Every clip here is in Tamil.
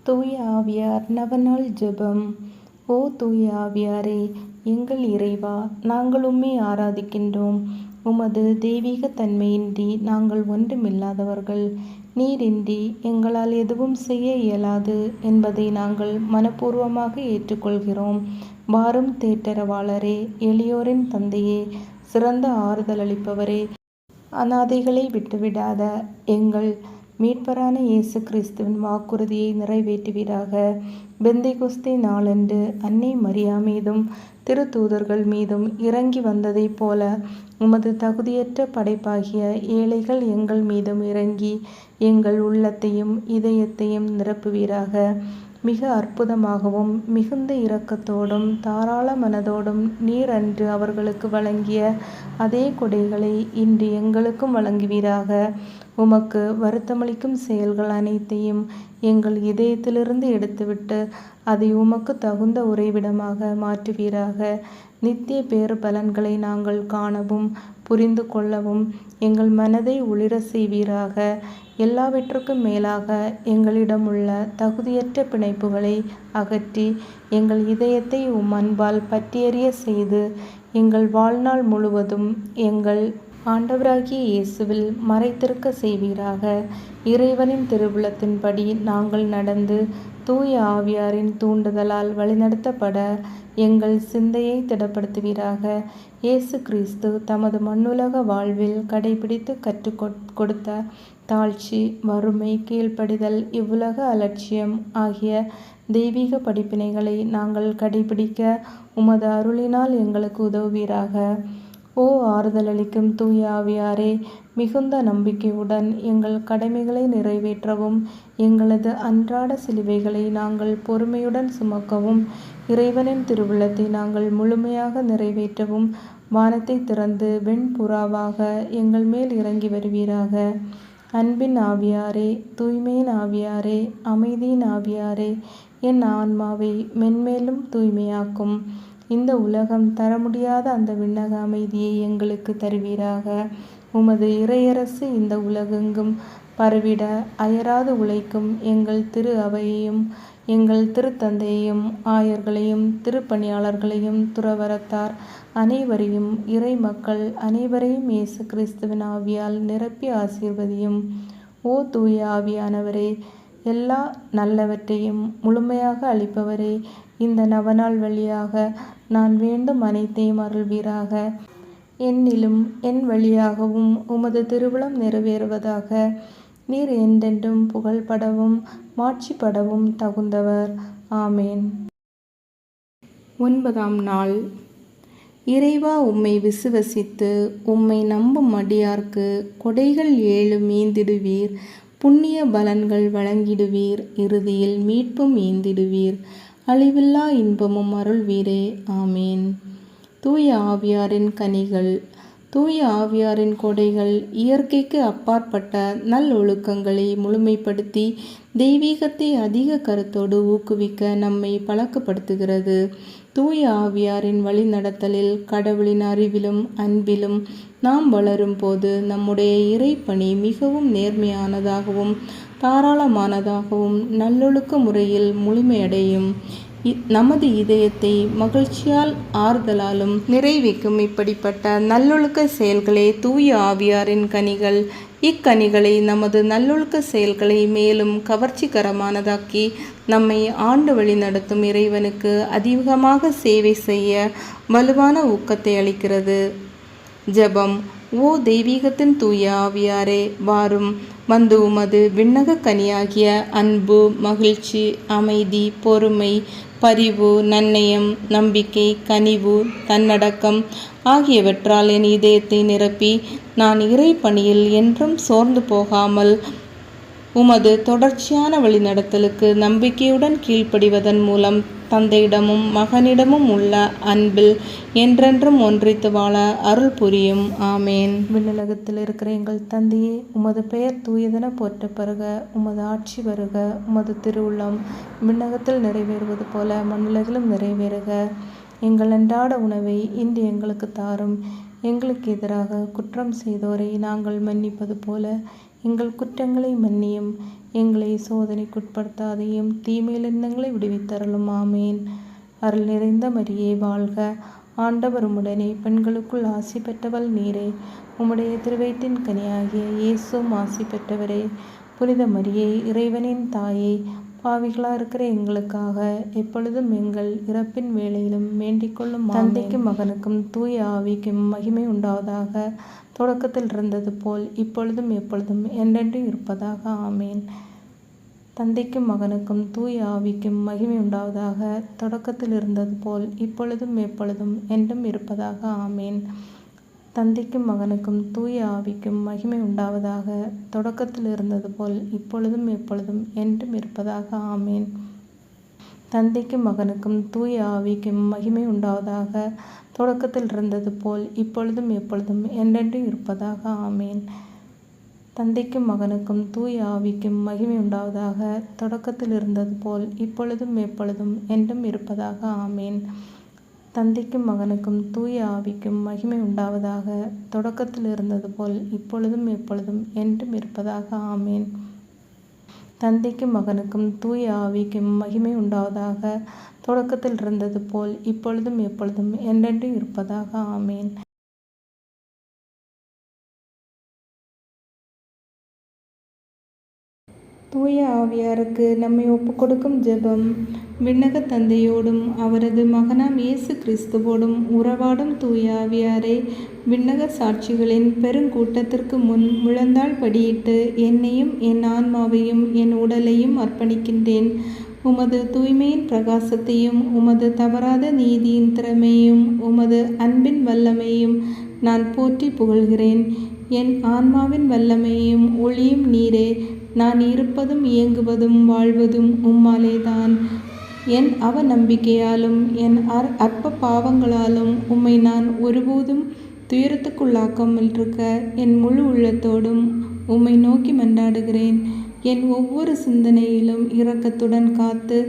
தூய ஆவியார் நவநாள் ஜெபம். ஓ தூய ஆவியாரே, எங்கள் இறைவா, நாங்கள் உம்மை ஆராதிக்கின்றோம். உமது தெய்வீக தன்மையின்றி நாங்கள் ஒன்றுமில்லாதவர்கள். நீரின்றி எங்களால் எதுவும் செய்ய இயலாது என்பதை நாங்கள் மனப்பூர்வமாக ஏற்றுக்கொள்கிறோம். வாரும் தேற்றரவாளரே, எளியோரின் தந்தையே, சிறந்த ஆறுதல் அளிப்பவரே, அனாதைகளை விட்டுவிடாத எங்கள் மீட்பரான இயேசு கிறிஸ்துவின் வாக்குறுதியை நிறைவேற்றுவீராக. பெந்தைகொஸ்தே நாளன்று அன்னை மரியா மீதும் திருத்தூதர்கள் மீதும் இறங்கி வந்ததைப் போல உமது தகுதியற்ற படைப்பாகிய ஏழைகள் எங்கள் மீதும் இறங்கி எங்கள் உள்ளத்தையும் இதயத்தையும் நிரப்புவீராக. மிக அற்புதமாகவும் மிகுந்த இரக்கத்தோடும் தாராள மனதோடும் நீர் அன்று அவர்களுக்கு வழங்கிய அதே கொடைகளை இன்று எங்களுக்கும் வழங்குவீராக. உமக்கு வருத்தமளிக்கும் செயல்கள் அனைத்தையும் எங்கள் இதயத்திலிருந்து எடுத்துவிட்டு அதை உமக்கு தகுந்த உறைவிடமாக மாற்றுவீராக. நித்திய பேறு பலன்களை நாங்கள் காணவும் புரிந்து கொள்ளவும் எங்கள் மனதை ஒளிர செய்வீராக. எல்லாவற்றுக்கும் மேலாக எங்களிடம் உள்ள தகுதியற்ற பிணைப்புகளை அகற்றி எங்கள் இதயத்தை உம் அன்பால் பற்றியெரிய செய்து எங்கள் வாழ்நாள் முழுவதும் எங்கள் ஆண்டவராகிய இயேசுவில் மறைத்திருக்க செய்வீராக. இறைவனின் திருவுளத்தின்படி நாங்கள் நடந்து தூய ஆவியாரின் தூண்டுதலால் வழிநடத்தப்பட எங்கள் சிந்தையை திடப்படுத்துவீராக. இயேசு கிறிஸ்து தமது மண்ணுலக வாழ்வில் கடைபிடித்து கற்றுக் கொடுத்த தாழ்ச்சி, வறுமை, கீழ்ப்படிதல், இவ்வுலக அலட்சியம் ஆகிய தெய்வீக படிப்பினைகளை நாங்கள் கடைபிடிக்க உமது அருளினால் எங்களுக்கு உதவுவீராக. ஓ ஆறுதலளிக்கும் தூய ஆவியாரே, மிகுந்த நம்பிக்கையுடன் எங்கள் கடமைகளை நிறைவேற்றவும் எங்களது அன்றாட சிலுவைகளை நாங்கள் பொறுமையுடன் சுமக்கவும் இறைவனின் திருவுளத்தை நாங்கள் முழுமையாக நிறைவேற்றவும் வானத்தை திறந்து வெண்புறாவாக எங்கள் மேல் இறங்கி வருவீராக. அன்பின் ஆவியாரே, தூய்மையின் ஆவியாரே, அமைதியின் ஆவியாரே, என் ஆன்மாவை மென்மேலும் தூய்மையாக்கும். இந்த உலகம் தர முடியாத அந்த விண்ணக அமைதியை எங்களுக்கு தருவீராக. உமது இறையரசு இந்த உலகெங்கும் பரவிட அயராது உழைக்கும் எங்கள் திரு அவையையும் எங்கள் திருத்தந்தையையும் ஆயர்களையும் திருப்பணியாளர்களையும் துறவரத்தார் அனைவரையும் இறை மக்கள் அனைவரையும் இயேசு கிறிஸ்துவின் ஆவியால் நிரப்பி ஆசீர்வதியும். ஓ தூய ஆவியானவரே, எல்லா நல்லவற்றையும் முழுமையாக அளிப்பவரே, இந்த நவநாள் வழியாக நான் வேண்டும் அனைத்தையும் அருள்வீராக. என்னிலும் என் வழியாகவும் உமது திருவுளம் நிறைவேறுவதாக. நீர் என்றென்றும் புகழ்படவும் மாட்சிப்படவும் தகுந்தவர். ஆமேன். 9ஆம் நாள். இறைவா, உம்மை விசுவசித்து உம்மை நம்பும் அடியார்க்கு கொடைகள் 7 ஈந்திடுவீர். புண்ணிய பலன்கள் வழங்கிடுவீர். இறுதியில் மீட்பும் ஈந்திடுவீர். அழிவில்லா இன்பமும் அருள்வீரே. ஆமேன். தூய ஆவியாரின் கனிகள். தூய ஆவியாரின் கொடைகள் இயற்கைக்கு அப்பாற்பட்ட நல்லொழுக்கங்களை முழுமைப்படுத்தி தெய்வீகத்தை அதிக கருத்தோடு ஊக்குவிக்க நம்மை பழக்கப்படுத்துகிறது. தூய ஆவியாரின் வழிநடத்தலில் கடவுளின் அறிவிலும் அன்பிலும் நாம் வளரும் போது நம்முடைய இறைப்பணி மிகவும் நேர்மையானதாகவும் தாராளமானதாகவும் நல்லொழுக்க முறையில் முழுமையடையும். நமது இதயத்தை மகிழ்ச்சியால் ஆறுதலாலும் நிறைவேக்கும் இப்படிப்பட்ட நல்லொழுக்க செயல்களே தூய ஆவியாரின் கனிகள். இக்கனிகளை நமது நல்லொழுக்க செயல்களை மேலும் கவர்ச்சிகரமானதாக்கி நம்மை ஆண்டு வழி நடத்தும் இறைவனுக்கு அதிகமாக சேவை செய்ய வலுவான ஊக்கத்தை அளிக்கிறது. ஜெபம். ஓ தெய்வீகத்தின் தூய ஆவியாரே, வாரும் வந்து உமது விண்ணக கனியாகிய அன்பு, மகிழ்ச்சி, அமைதி, பொறுமை, பரிவு, நன்னயம், நம்பிக்கை, கனிவு, தன்னடக்கம் ஆகியவற்றால் என் இதயத்தை நிரப்பி நான் இறை பணியில் என்றும் சோர்ந்து போகாமல் உமது தொடர்ச்சியான வழிநடத்தலுக்கு நம்பிக்கையுடன் கீழ்ப்படிவதன் மூலம் தந்தையிடமும் மகனிடமும் உள்ள அன்பில் என்றென்றும் ஒன்றித்து வாழ அருள் புரியும். ஆமேன். விண்ணுலகத்தில் இருக்கிற எங்கள் தந்தையே, உமது பெயர் தூயதென போற்றப் பெறுக. உமது ஆட்சி வருக. உமது திருவுள்ளம் விண்ணகத்தில் நிறைவேறுவது போல மண்ணுலகிலும் நிறைவேறுக. எங்கள் அன்றாட உணவை இன்று எங்களுக்கு தாரும். எங்களுக்கு எதிராக குற்றம் செய்தோரை நாங்கள் மன்னிப்பது போல எங்கள் குற்றங்களை மன்னியும், எங்களை சோதனைக்குட்படுத்தாதையும், தீமையிலிருந்து எங்களை விடுவித்தருளும். ஆமேன். அருள் நிறைந்த மரியே வாழ்க, ஆண்டவர் உம்முடனே, பெண்களுக்குள் ஆசி பெற்றவள் நீரே. உம்முடைய திருவயிற்றின் கனியாகிய இயேசுவும் ஆசி பெற்றவரே. புனித மரியே, இறைவனின் தாயே, பாவிகளாக இருக்கிற எங்களுக்காக எப்பொழுதும் எங்கள் இறப்பின் வேளையிலும் வேண்டிக் கொள்ளும். தந்தைக்கும் மகனுக்கும் தூய ஆவிக்கும் மகிமை உண்டாவதாக. தொடக்கத்தில் இருந்தது போல் இப்பொழுதும் எப்பொழுதும் என்றென்றும் இருப்பதாக. ஆமேன். தந்தைக்கும் மகனுக்கும் தூய ஆவிக்கும் மகிமை உண்டாவதாக. தொடக்கத்தில் இருந்தது போல் இப்பொழுதும் எப்பொழுதும் என்றும் இருப்பதாக. ஆமேன். தந்தைக்கும் மகனுக்கும் தூய ஆவிக்கும் மகிமை உண்டாவதாக. தொடக்கத்தில் இருந்தது போல் இப்பொழுதும் எப்பொழுதும் என்றும் இருப்பதாக. ஆமேன். தந்தைக்கும் மகனுக்கும் தூய ஆவிக்கும் மகிமை உண்டாவதாக. தொடக்கத்தில் இருந்தது போல் இப்பொழுதும் எப்பொழுதும் என்றென்றும் இருப்பதாக. ஆமேன். தந்தைக்கும் மகனுக்கும் தூய ஆவிக்கும் மகிமை உண்டாவதாக. தொடக்கத்தில் இருந்தது போல் இப்பொழுதும் எப்பொழுதும் என்றும் இருப்பதாக. ஆமேன். தந்தைக்கும் மகனுக்கும் தூய ஆவிக்கும் மகிமை உண்டாவதாக. தொடக்கத்தில் இருந்தது போல் இப்பொழுதும் எப்பொழுதும் என்றும் இருப்பதாக. ஆமேன். தந்தைக்கும் மகனுக்கும் தூய ஆவிக்கும் மகிமை உண்டாவதாக. தொடக்கத்தில் இருந்தது போல் இப்பொழுதும் எப்பொழுதும் என்றென்றும் இருப்பதாக. ஆமேன். தூய ஆவியாருக்கு நம்மை ஒப்புக்கொடுக்கும் ஜெபம். விண்ணக தந்தையோடும் அவரது மகனாம் இயேசு கிறிஸ்துவோடும் உறவாடும் தூய ஆவியாரே, விண்ணக சாட்சிகளின் பெருங்கூட்டத்திற்கு முன் முழந்தாள் படியிட்டு என்னையும் என் ஆன்மாவையும் என் உடலையும் அர்ப்பணிக்கின்றேன். உமது தூய்மையின் பிரகாசத்தையும் உமது தவறாத நீதியின் திறமையும் உமது அன்பின் வல்லமையும் நான் போற்றி புகழ்கிறேன். என் ஆன்மாவின் வல்லமையும் ஒளியும் நீரே. நான் இருப்பதும் இயங்குவதும் வாழ்வதும் உம்மாலேதான். என் அவநம்பிக்கையாலும் என் அற்ப பாவங்களாலும் உம்மை நான் ஒருபோதும் துயரத்துக்குள்ளாக்காமல் இருக்க என் முழு உள்ளத்தோடும் உம்மை நோக்கி மன்றாடுகிறேன். என் ஒவ்வொரு சிந்தனையிலும் இரக்கத்துடன் காத்து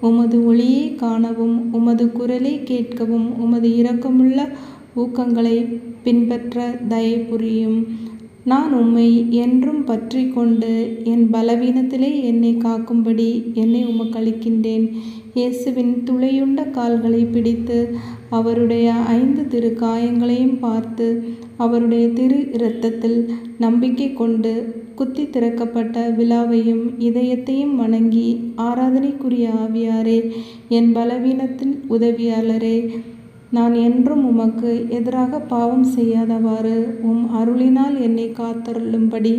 உமது ஒளியை காணவும் உமது குரலை கேட்கவும் உமது இரக்கமுள்ள ஊக்கங்களை பின்பற்ற தயை புரியும். நான் உம்மை என்றும் பற்றி கொண்டு என் பலவீனத்திலே என்னை காக்கும்படி என்னை உமக்களிக்கின்றேன். இயேசுவின் துளையுண்ட கால்களை பிடித்து அவருடைய 5 திரு காயங்களையும் பார்த்து அவருடைய திரு இரத்தத்தில் நம்பிக்கை கொண்டு குத்தி திறக்கப்பட்ட விழாவையும் இதயத்தையும் வணங்கி ஆராதனைக்குரிய ஆவியாரே, என் பலவீனத்தின் உதவியாளரே, நான் என்றும் உமக்கு எதிராக பாவம் செய்யாதவாறு உம் அருளினால் என்னை காத்தருளும்படி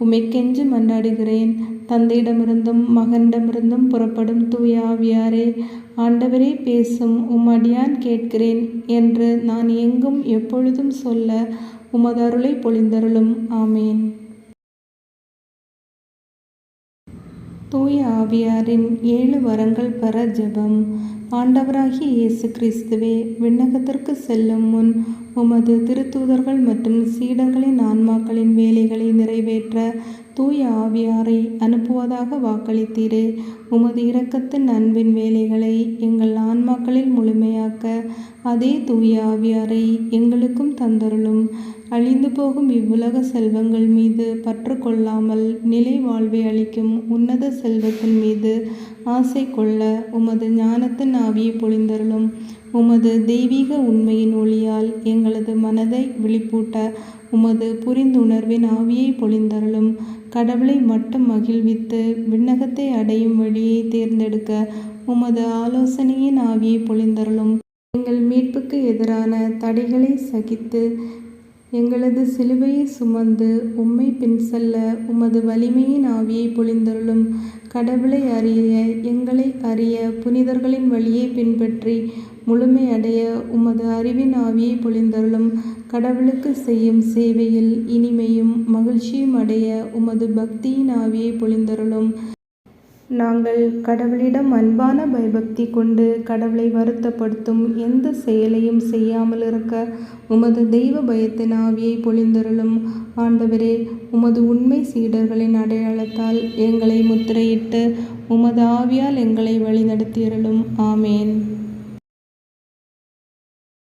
உம்மை கெஞ்சி மன்றாடுகிறேன். தந்தையிடமிருந்தும் மகனிடமிருந்தும் புறப்படும் தூய ஆவியாரே, ஆண்டவரே பேசும் உம் அடியான் கேட்கிறேன் என்று நான் எங்கும் எப்பொழுதும் சொல்ல உமது அருளை பொழிந்தருளும். ஆமேன். தூய ஆவியாரின் 7 வரங்கள் பெற ஜெபம். ஆண்டவராகிய இயேசு கிறிஸ்துவே, விண்ணகத்திற்கு செல்லும் முன் உமது திருத்தூதர்கள் மற்றும் சீடர்களின் ஆன்மாக்களின் வேலைகளை நிறைவேற்ற தூய ஆவியாரை அனுப்புவதாக வாக்களித்தீரே. உமது இரக்கத்தின் அன்பின் வேலைகளை எங்கள் ஆன்மாக்களில் முழுமையாக்க அதே தூய ஆவியாரை எங்களுக்கும் தந்தருளும். அழிந்து போகும் இவ்வுலக செல்வங்கள் மீது பற்று கொள்ளாமல் நிலை வாழ்வை அளிக்கும் உன்னத செல்வத்தின் மீது ஆசை கொள்ள உமது ஞானத்தின் ஆவியை பொழிந்தருளும். உமது தெய்வீக உண்மையின் ஒளியால் எங்களது மனதை விழிப்பூட்ட உமது புரிந்துணர்வின் ஆவியை பொழிந்தருளும். கடவுளை மட்டும் மகிழ்வித்து விண்ணகத்தை அடையும் வழியை தேர்ந்தெடுக்க உமது ஆலோசனையின் ஆவியை பொழிந்தருளும். எங்கள் மீட்புக்கு எதிரான தடைகளை சகித்து எங்களது சிலுவையை சுமந்து உம்மை பின் செல்ல உமது வலிமையின் ஆவியை பொழிந்தருளும். கடவுளை அறிய எங்களை அறிய புனிதர்களின் வழியை பின்பற்றி முழுமை அடைய உமது அறிவின் ஆவியை பொழிந்தருளும். கடவுளுக்கு செய்யும் சேவையில் இனிமையும் மகிழ்ச்சியும் அடைய உமது பக்தியின் ஆவியை பொழிந்தருளும். நாங்கள் கடவுளிடம் அன்பான பயபக்தி கொண்டு கடவுளை வருத்தப்படுத்தும் எந்த செயலையும் செய்யாமல் இருக்க உமது தெய்வ பயத்தின் ஆவியை பொழிந்தருளும். ஆண்டவரே, உமது உண்மை சீடர்களின் அடையாளத்தால் எங்களை முத்திரையிட்டு உமது ஆவியால் எங்களை வழிநடத்தியருளும். ஆமேன்.